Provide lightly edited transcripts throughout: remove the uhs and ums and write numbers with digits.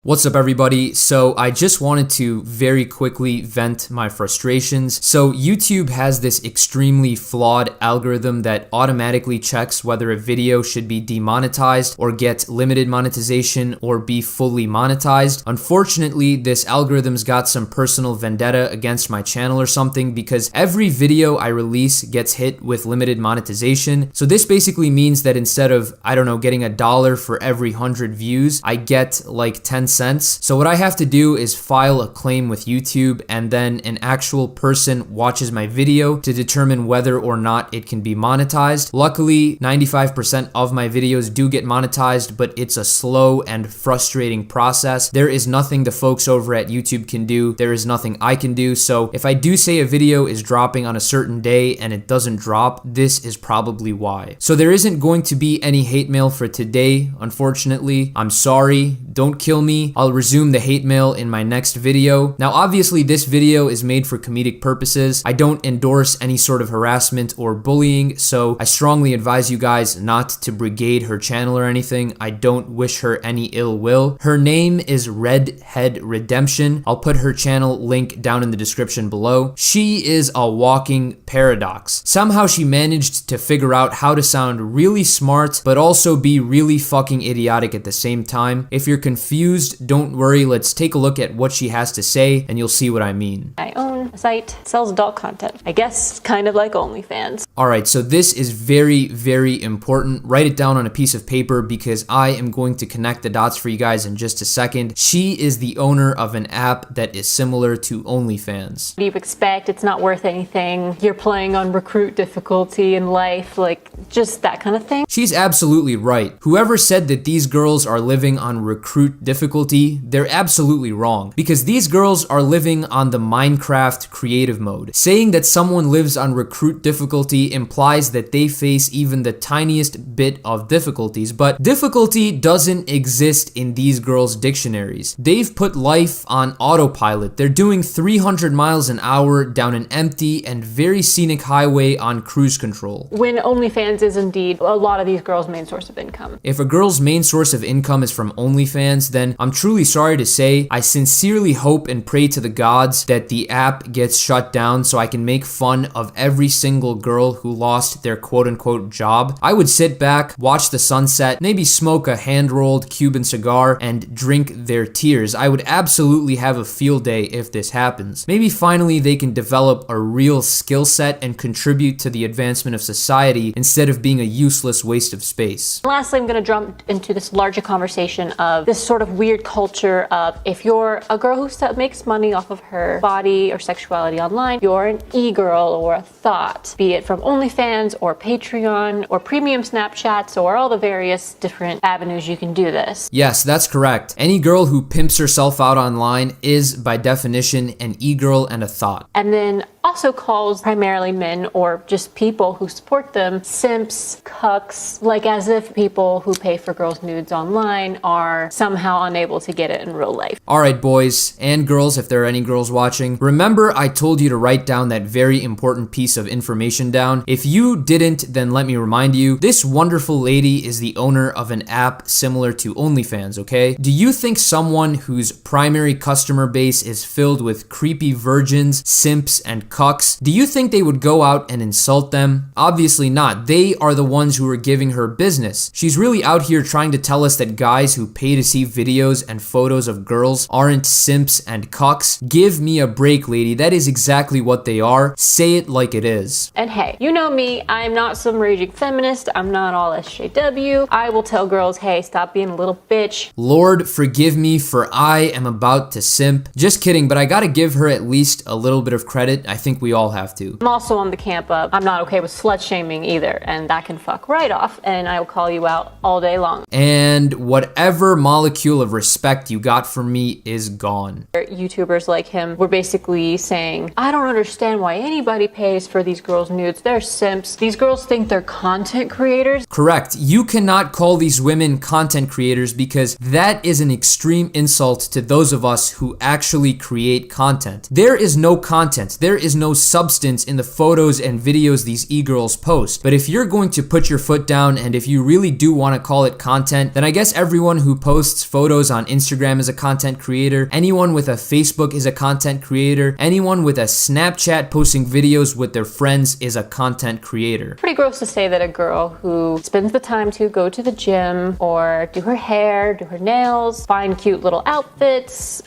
What's up everybody? So I just wanted to very quickly vent my frustrations. So YouTube has this extremely flawed algorithm that automatically checks whether a video should be demonetized or get limited monetization or be fully monetized. Unfortunately, this algorithm's got some personal vendetta against my channel or something because every video I release gets hit with limited monetization. So this basically means that instead of, I don't know, getting $1 for every 100 views, I get like 10 cents. So what I have to do is file a claim with YouTube, and then an actual person watches my video to determine whether or not it can be monetized. Luckily, 95% of my videos do get monetized, but it's a slow and frustrating process. There is nothing the folks over at YouTube can do. There is nothing I can do. So if I do say a video is dropping on a certain day and it doesn't drop, this is probably why. So there isn't going to be any hate mail for today, unfortunately. I'm sorry. Don't kill me. I'll resume the hate mail in my next video. Now, obviously, this video is made for comedic purposes. I don't endorse any sort of harassment or bullying, so I strongly advise you guys not to brigade her channel or anything. I don't wish her any ill will. Her name is Redhead Redemption. I'll put her channel link down in the description below. She is a walking paradox. Somehow she managed to figure out how to sound really smart, but also be really fucking idiotic at the same time. If you're confused, don't worry, let's take a look at what she has to say and you'll see what I mean. I own a site that sells adult content. I guess kind of like OnlyFans. Alright, so this is very, very important. Write it down on a piece of paper because I am going to connect the dots for you guys in just a second. She is the owner of an app that is similar to OnlyFans. What do you expect? It's not worth anything. You're playing on recruit difficulty in life, like just that kind of thing. She's absolutely right. Whoever said that these girls are living on recruit difficulty, they're absolutely wrong, because these girls are living on the Minecraft creative mode. Saying that someone lives on recruit difficulty implies that they face even the tiniest bit of difficulties, but difficulty doesn't exist in these girls' dictionaries. They've put life on autopilot. They're doing 300 miles an hour down an empty and very scenic highway on cruise control. When OnlyFans is indeed a lot of these girls' main source of income. If a girl's main source of income is from OnlyFans, then I'm truly sorry to say, I sincerely hope and pray to the gods that the app gets shut down so I can make fun of every single girl who lost their quote-unquote job. I would sit back, watch the sunset, maybe smoke a hand-rolled Cuban cigar, and drink their tears. I would absolutely have a field day if this happens. Maybe finally they can develop a real skill set and contribute to the advancement of society instead of being a useless waste of space. Lastly, I'm going to jump into this larger conversation of this sort of weird culture of if you're a girl who makes money off of her body or sexuality online, you're an e-girl or a thought, be it from OnlyFans or Patreon or premium Snapchats or all the various different avenues you can do this. Yes, that's correct. Any girl who pimps herself out online is, by definition, an e-girl and a thought. And then also calls primarily men or just people who support them simps, cucks, like as if people who pay for girls' nudes online are somehow unable to get it in real life. Alright boys, and girls, if there are any girls watching, remember I told you to write down that very important piece of information down. If you didn't, then let me remind you, this wonderful lady is the owner of an app similar to OnlyFans, okay? Do you think someone whose primary customer base is filled with creepy virgins, simps, and cucks, do you think they would go out and insult them? Obviously not. They are the ones who are giving her business. She's really out here trying to tell us that guys who pay to see videos and photos of girls aren't simps and cucks. Give me a break, lady. That is exactly what they are. Say it like it is. And hey, you know me, I'm not some raging feminist. I'm not all SJW. I will tell girls, hey, stop being a little bitch. Lord, forgive me, for I am about to simp. Just kidding, but I gotta give her at least a little bit of credit. I think we all have to. I'm also on the camp of I'm not okay with slut shaming either, and that can fuck right off, and I will call you out all day long. And whatever molecule of respect you got from me is gone. YouTubers like him were basically saying, I don't understand why anybody pays for these girls' nudes. They're simps. These girls think they're content creators. Correct. You cannot call these women content creators because that is an extreme insult to those of us who actually create content. There is no content. There is is no substance in the photos and videos these e-girls post. But if you're going to put your foot down and if you really do want to call it content, then I guess everyone who posts photos on Instagram is a content creator, anyone with a Facebook is a content creator, anyone with a Snapchat posting videos with their friends is a content creator. Pretty gross to say that a girl who spends the time to go to the gym or do her hair, do her nails, find cute little outfits,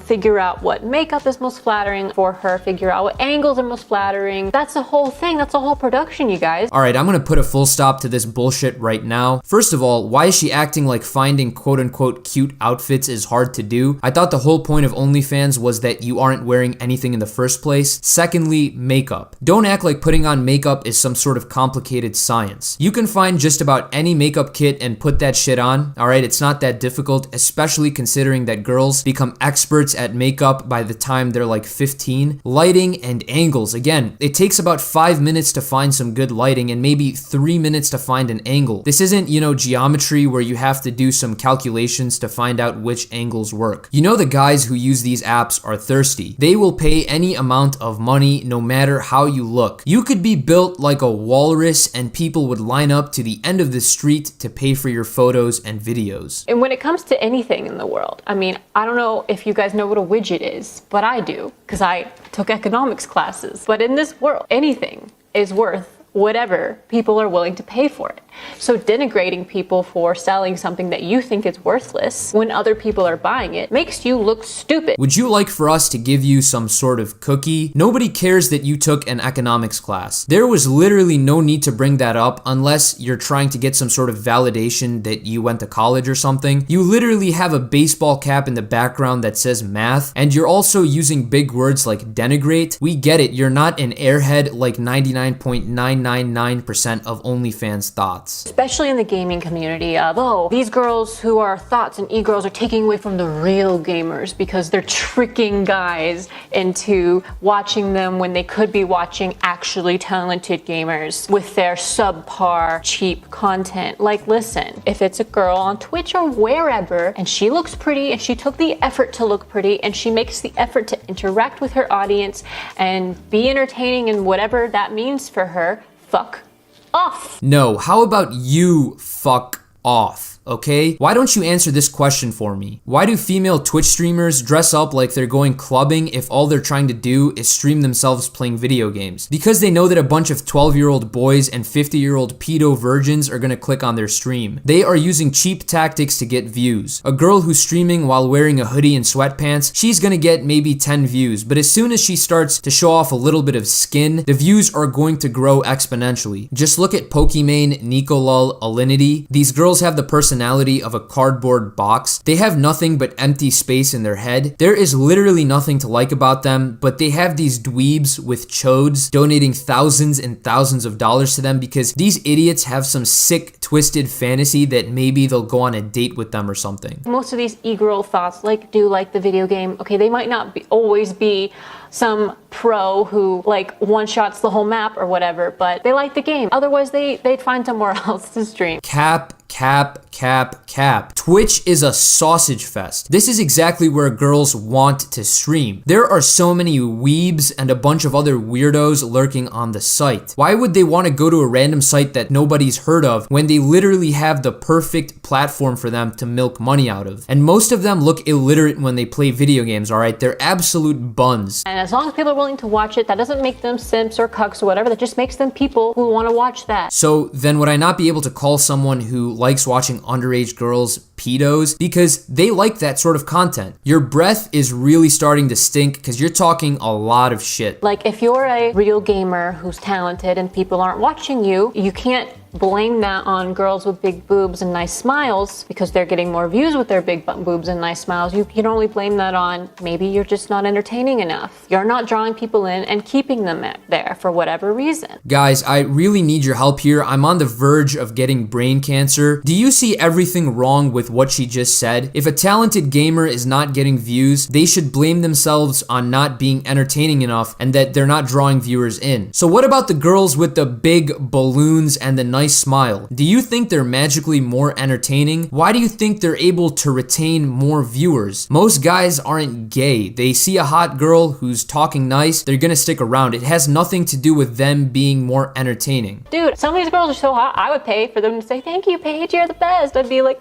figure out what makeup is most flattering for her, figure out what angles are most flattering. That's a whole thing. That's a whole production, you guys. Alright, I'm gonna put a full stop to this bullshit right now. First of all, why is she acting like finding quote-unquote cute outfits is hard to do? I thought the whole point of OnlyFans was that you aren't wearing anything in the first place. Secondly, makeup. Don't act like putting on makeup is some sort of complicated science. You can find just about any makeup kit and put that shit on. Alright, it's not that difficult, especially considering that girls become experts at makeup by the time they're like 15. Lighting and angles. Again, it takes about 5 minutes to find some good lighting and maybe 3 minutes to find an angle. This isn't, you know, geometry where you have to do some calculations to find out which angles work. You know, the guys who use these apps are thirsty. They will pay any amount of money no matter how you look. You could be built like a walrus and people would line up to the end of the street to pay for your photos and videos. And when it comes to anything in the world, I mean, I don't know if you guys know what a widget is, but I do, because I took economics classes. But in this world, anything is worth whatever people are willing to pay for it. So denigrating people for selling something that you think is worthless when other people are buying it makes you look stupid. Would you like for us to give you some sort of cookie? Nobody cares that you took an economics class. There was literally no need to bring that up unless you're trying to get some sort of validation that you went to college or something. You literally have a baseball cap in the background that says math, and you're also using big words like denigrate. We get it, you're not an airhead like 99.999% of OnlyFans thoughts. Especially in the gaming community of, oh, these girls who are thoughts and e-girls are taking away from the real gamers because they're tricking guys into watching them when they could be watching actually talented gamers with their subpar, cheap content. Like, listen, if it's a girl on Twitch or wherever and she looks pretty and she took the effort to look pretty and she makes the effort to interact with her audience and be entertaining and whatever that means for her, fuck off. No, how about you fuck off? Okay? Why don't you answer this question for me? Why do female Twitch streamers dress up like they're going clubbing if all they're trying to do is stream themselves playing video games? Because they know that a bunch of 12-year-old boys and 50-year-old pedo virgins are gonna click on their stream. They are using cheap tactics to get views. A girl who's streaming while wearing a hoodie and sweatpants, she's gonna get maybe 10 views, but as soon as she starts to show off a little bit of skin, the views are going to grow exponentially. Just look at Pokimane, Nicolol, Alinity. These girls have the personality of a cardboard box. They have nothing but empty space in their head. There is literally nothing to like about them, but they have these dweebs with chodes donating thousands and thousands of dollars to them because these idiots have some sick, twisted fantasy that maybe they'll go on a date with them or something. Most of these e-girl thoughts do like the video game. Okay, they might not always be some pro who like one-shots the whole map or whatever, but they like the game. Otherwise, they'd find somewhere else to stream. Cap. Twitch is a sausage fest. This is exactly where girls want to stream. There are so many weebs and a bunch of other weirdos lurking on the site. Why would they want to go to a random site that nobody's heard of when they literally have the perfect platform for them to milk money out of? And most of them look illiterate when they play video games, alright? They're absolute buns. And as long as people are willing to watch it, that doesn't make them simps or cucks or whatever. That just makes them people who want to watch that. So then would I not be able to call someone who likes watching underage girls pedos because they like that sort of content? Your breath is really starting to stink because you're talking a lot of shit. Like, if you're a real gamer who's talented and people aren't watching you, you can't blame that on girls with big boobs and nice smiles because they're getting more views with their big boobs and nice smiles. You can only blame that on maybe you're just not entertaining enough. You're not drawing people in and keeping them there for whatever reason. Guys, I really need your help here. I'm on the verge of getting brain cancer. Do you see everything wrong with what she just said? If a talented gamer is not getting views, they should blame themselves on not being entertaining enough and that they're not drawing viewers in. So what about the girls with the big balloons and the nice nice smile? Do you think they're magically more entertaining? Why do you think they're able to retain more viewers? Most guys aren't gay. They see a hot girl who's talking nice, they're gonna stick around. It has nothing to do with them being more entertaining. Dude, some of these girls are so hot, I would pay for them to say, thank you, Paige, you're the best. I'd be like,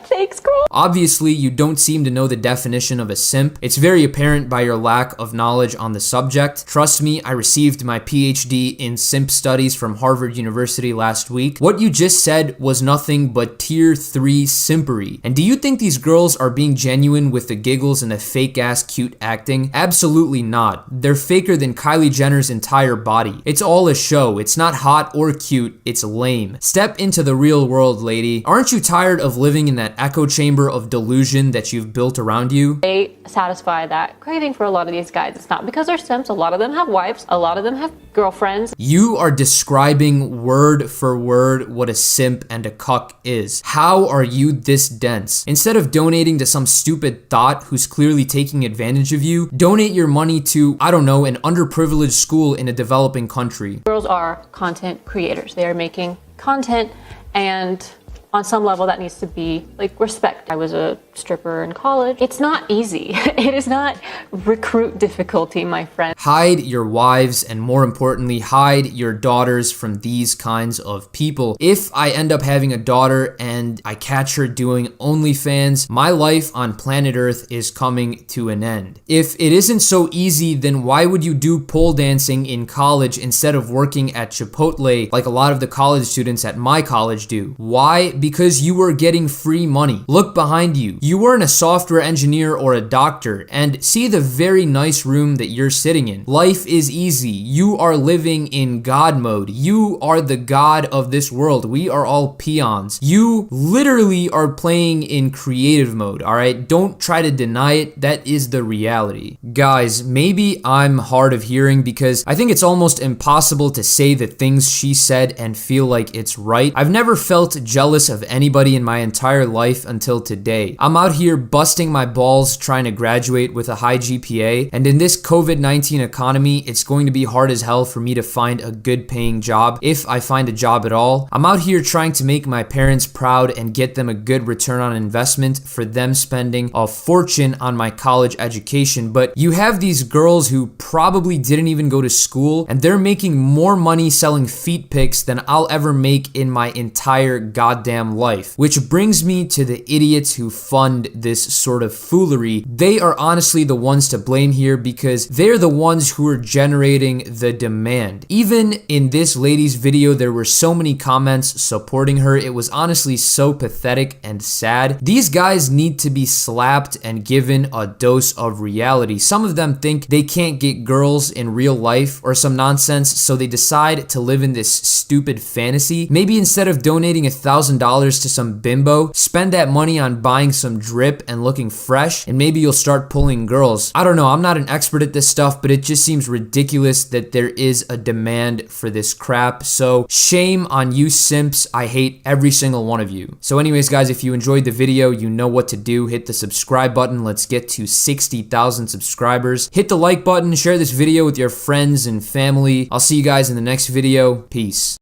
thanks, girl. Obviously, you don't seem to know the definition of a simp. It's very apparent by your lack of knowledge on the subject. Trust me, I received my PhD in simp studies from Harvard University last week. What you just said was nothing but tier 3 simpery. And do you think these girls are being genuine with the giggles and the fake ass cute acting? Absolutely not. They're faker than Kylie Jenner's entire body. It's all a show. It's not hot or cute. It's lame. Step into the real world, lady. Aren't you tired of living in that echo chamber of delusion that you've built around you? They satisfy that craving for a lot of these guys. It's not because they're simps. A lot of them have wives. A lot of them have girlfriends. You are describing word for word what a simp and a cuck is. How are you this dense? Instead of donating to some stupid thought who's clearly taking advantage of you, donate your money to, I don't know, an underprivileged school in a developing country. Girls are content creators. They are making content, and on some level that needs to be like respect. I was a stripper in college. It's not easy. It is not recruit difficulty, my friend. Hide your wives, and more importantly, hide your daughters from these kinds of people. If I end up having a daughter and I catch her doing OnlyFans, my life on planet Earth is coming to an end. If it isn't so easy, then why would you do pole dancing in college instead of working at Chipotle like a lot of the college students at my college do? Why? Because you were getting free money. Look behind you. You weren't a software engineer or a doctor, and see the very nice room that you're sitting in. Life is easy. You are living in God mode. You are the god of this world. We are all peons. You literally are playing in creative mode, all right? Don't try to deny it. That is the reality. Guys, maybe I'm hard of hearing because I think it's almost impossible to say the things she said and feel like it's right. I've never felt jealous of anybody in my entire life until today. I'm out here busting my balls trying to graduate with a high GPA, and in this COVID-19 economy, it's going to be hard as hell for me to find a good paying job, if I find a job at all. I'm out here trying to make my parents proud and get them a good return on investment for them spending a fortune on my college education, but you have these girls who probably didn't even go to school, and they're making more money selling feet pics than I'll ever make in my entire goddamn life. Which brings me to the idiots who fund this sort of foolery. They are honestly the ones to blame here because they're the ones who are generating the demand. Even in this lady's video, there were so many comments supporting her. It was honestly so pathetic and sad. These guys need to be slapped and given a dose of reality. Some of them think they can't get girls in real life or some nonsense, so they decide to live in this stupid fantasy. Maybe instead of donating $1,000 to some bimbo, spend that money on buying some drip and looking fresh, and maybe you'll start pulling girls. I don't know, I'm not an expert at this stuff, but it just seems ridiculous that there is a demand for this crap. So shame on you simps. I hate every single one of you. So anyways guys, if you enjoyed the video, you know what to do. Hit the subscribe button. Let's get to 60,000 subscribers. Hit the like button, share this video with your friends and family. I'll see you guys in the next video. Peace.